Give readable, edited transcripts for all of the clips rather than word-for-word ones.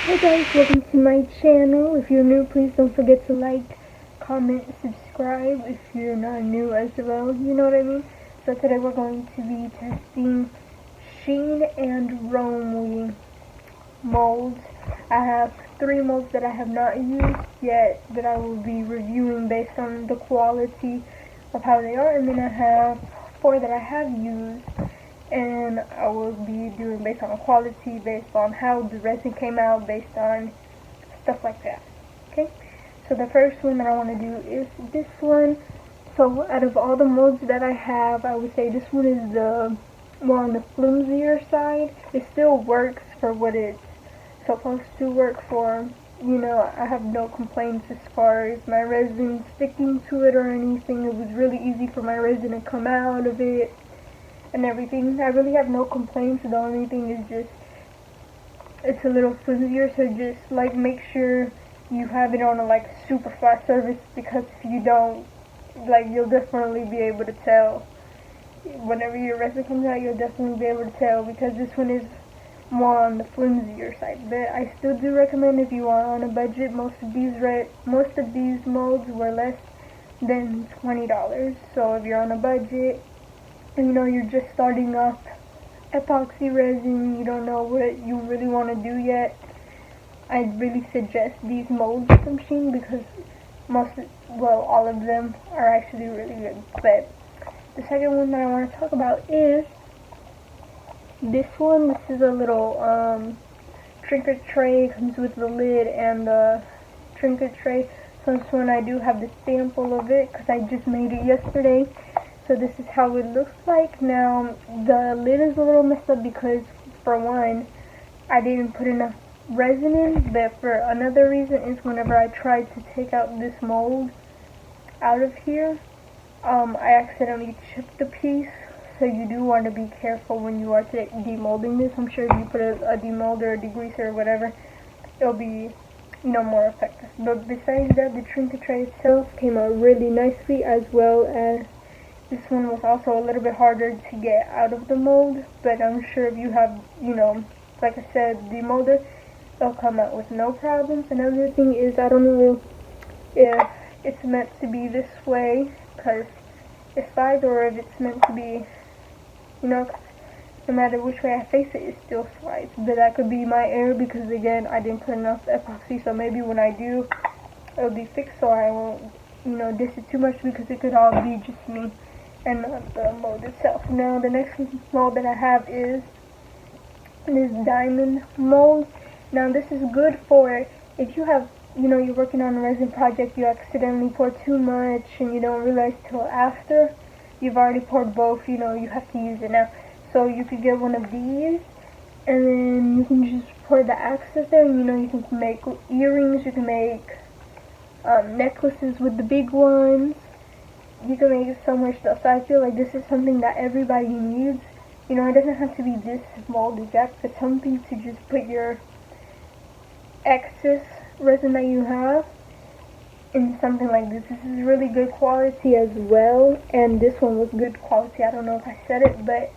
Hey guys, welcome to my channel. If you're new, please don't forget to like, comment, subscribe if you're not new as well, you know what I mean? So today we're going to be testing shein and ROMWE molds. I have 3 molds that I have not used yet that I will be reviewing based on the quality of how they are, and then I have 4 that I have used and I will be doing based on the quality, based on how the resin came out, based on stuff like that. Okay, so the first one that I want to do is this one. So out of all the molds that I have, I would say this one is the more on the flimsier side. It still works for what it's supposed to work for. You know, I have no complaints as far as my resin sticking to it or anything. It was really easy for my resin to come out of it and everything. I really have no complaints. The only thing is just it's a little flimsier, so just like make sure you have it on a like super flat surface, because if you don't, like, you'll definitely be able to tell whenever your resin comes out. You'll definitely be able to tell, because this one is more on the flimsier side. But I still do recommend, if you are on a budget, most of these molds were less than $20. So if you're on a budget, you know, you're just starting off epoxy resin, you don't know what you really want to do yet, I'd really suggest these molds from shein, because all of them are actually really good. But the second one that I want to talk about is this one. This is a little trinket tray. It comes with the lid and the trinket tray. So this one I do have the sample of it because I just made it yesterday. So this is how it looks like. Now, the lid is a little messed up because, for one, I didn't put enough resin in, but for another reason is whenever I tried to take out this mold out of here, I accidentally chipped the piece. So you do want to be careful when you are demolding this. I'm sure if you put a demolder, a degreaser, or whatever, it'll be, you know, more effective. But besides that, the trinket tray itself came out really nicely, as well as this one was also a little bit harder to get out of the mold, but I'm sure if you have, you know, like I said, the molder, it'll come out with no problems. Another thing is, I don't know if it's meant to be this way because it slides, or if it's meant to be, you know, no matter which way I face it, it still slides. But that could be my error, because again, I didn't put enough epoxy, so maybe when I do, it'll be fixed, so I won't, you know, diss it too much, because it could all be just me and not the mold itself. Now, the next mold that I have is this diamond mold. Now, this is good for if you have, you know, you're working on a resin project, you accidentally pour too much and you don't realize till after you've already poured both, you know, you have to use it now. So you could get one of these, and then you can just pour the excess there, and you know, you can make earrings, you can make necklaces with the big ones. You can make so much stuff. So I feel like this is something that everybody needs. You know, it doesn't have to be this mold exact, but something to just put your excess resin that you have in something like this. This is really good quality as well, and this one was good quality. I don't know if I said it, but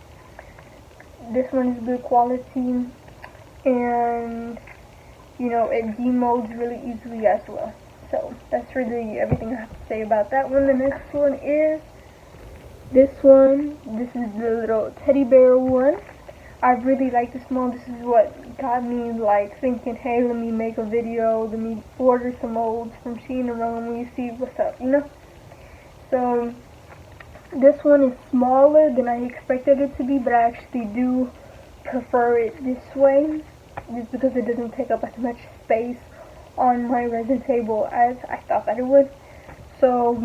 this one is good quality, and you know, it demolds really easily as well. So that's really everything I have to say about that one. The next one is this one. This is the little teddy bear one. I really like this mold. This is what got me like thinking, hey, let me make a video, let me order some molds from shein and ROMWE, see what's up, you know. So this one is smaller than I expected it to be, but I actually do prefer it this way, just because it doesn't take up as much space on my resin table as I thought that it would. So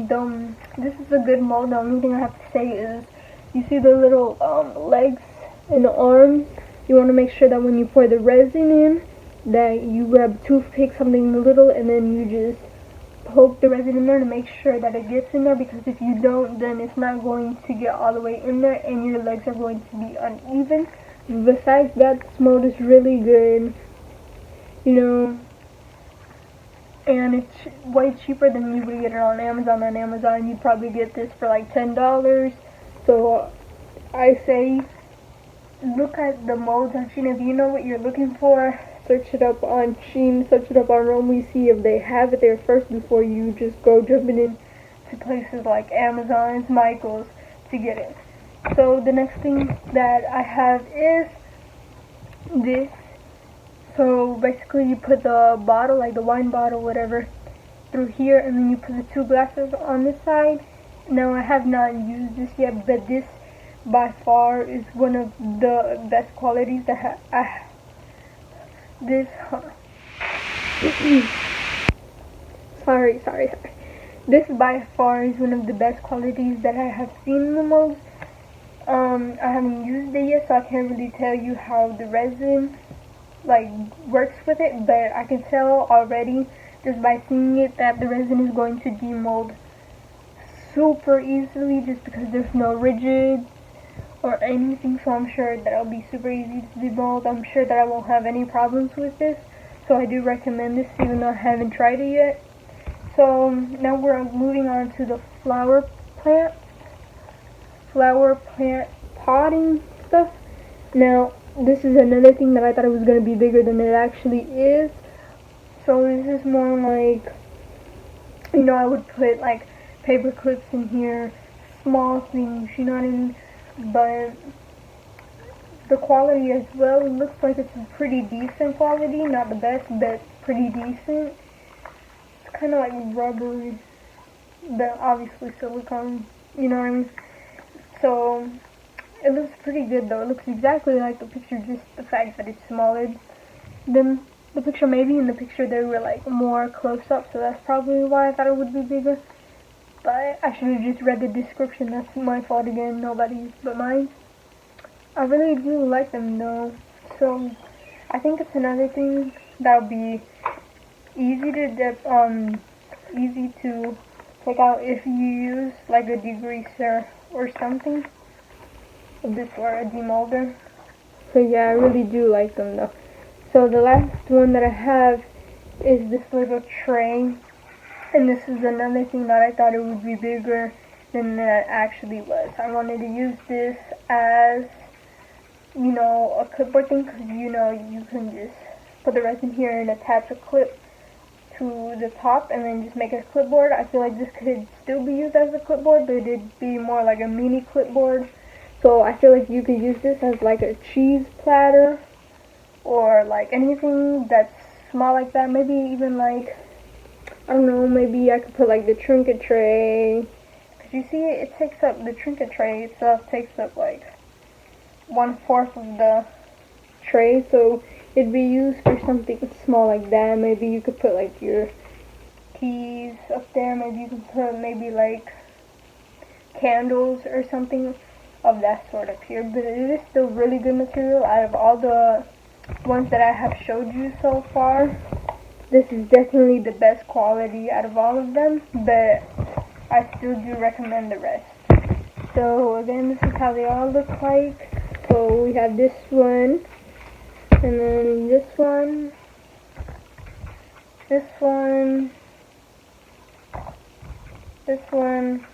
this is a good mold. The only thing I have to say is, you see the little legs and the arms, you want to make sure that when you pour the resin in, that you grab a toothpick, something little, and then you just poke the resin in there to make sure that it gets in there, because if you don't, then it's not going to get all the way in there and your legs are going to be uneven. Besides that, this mold is really good, you know, and it's way cheaper than you would get it on Amazon. On Amazon, you'd probably get this for like $10. So I say look at the molds on shein. If you know what you're looking for, search it up on Shein, search it up on ROMWE, see if they have it there first before you just go jumping in to places like Amazon's, Michael's to get it. So the next thing that I have is this. So basically you put the bottle, like the wine bottle, whatever, through here, and then you put the two glasses on this side. Now I have not used this yet, but this by far is one of the best qualities that sorry. This by far is one of the best qualities that I have seen in the molds. I haven't used it yet, so I can't really tell you how the resin like works with it, but I can tell already just by seeing it that the resin is going to demold super easily, just because there's no rigid or anything. So I'm sure that it'll be super easy to demold. I'm sure that I won't have any problems with this, so I do recommend this even though I haven't tried it yet. So now we're moving on to the flower plant potting stuff. Now this is another thing that I thought it was going to be bigger than it actually is. So this is more like, you know, I would put like paper clips in here, small things, you know what I mean? But the quality as well, it looks like it's a pretty decent quality, not the best, but pretty decent. It's kind of like rubbery, but obviously silicone, you know what I mean? So it looks pretty good though. It looks exactly like the picture, just the fact that it's smaller than the picture. Maybe in the picture they were like more close up, so that's probably why I thought it would be bigger. But I should have just read the description. That's my fault again, nobody's but mine. I really do like them though. So I think it's another thing that'll be easy to take out if you use like a degreaser or something of this, or a demolder. So yeah, I really do like them though. So the last one that I have is this little tray, and this is another thing that I thought it would be bigger than it actually was. I wanted to use this as, you know, a clipboard thing, because you know you can just put the resin here and attach a clip to the top and then just make it a clipboard. I feel like this could still be used as a clipboard, but it'd be more like a mini clipboard. So I feel like you could use this as like a cheese platter, or like anything that's small like that. Maybe even like, I don't know, maybe I could put like the trinket tray, because you see it takes up, the trinket tray itself takes up like 1/4 of the tray, so it'd be used for something small like that. Maybe you could put like your keys up there, maybe you could put maybe like candles or something of that sort up here. But it is still really good material. Out of all the ones that I have showed you so far, this is definitely the best quality out of all of them, but I still do recommend the rest. So again, this is how they all look like. So we have this one, and then this one, this one, this one,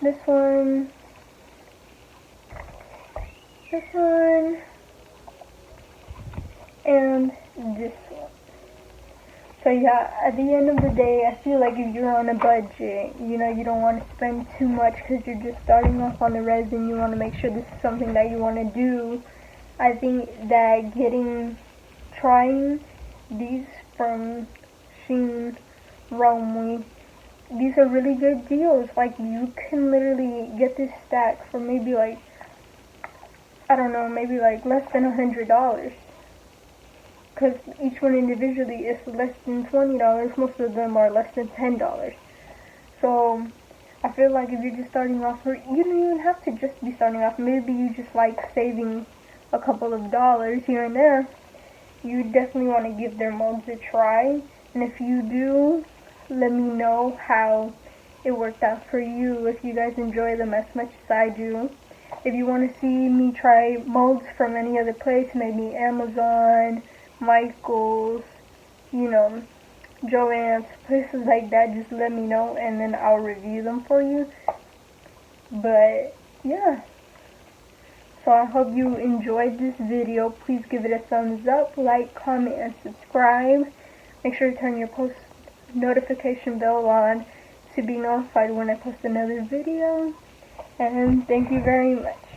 this one, this one, and this one. So yeah, at the end of the day, I feel like if you're on a budget, you know, you don't want to spend too much because you're just starting off on the resin, you want to make sure this is something that you want to do. I think that trying these from Shein, ROMWE, these are really good deals. Like, you can literally get this stack for maybe like, I don't know, maybe like less than $100. Because each one individually is less than $20. Most of them are less than $10. So I feel like if you're just starting off, or you don't even have to just be starting off, maybe you just like saving a couple of dollars here and there, you definitely want to give their molds a try. And if you do, let me know how it worked out for you, if you guys enjoy them as much as I do. If you want to see me try molds from any other place, maybe Amazon, Michael's, you know, Joann's, places like that, just let me know and then I'll review them for you. But yeah, So I hope you enjoyed this video. Please give it a thumbs up, like, comment, and subscribe. Make sure to turn your post notification bell on to be notified when I post another video. And thank you very much.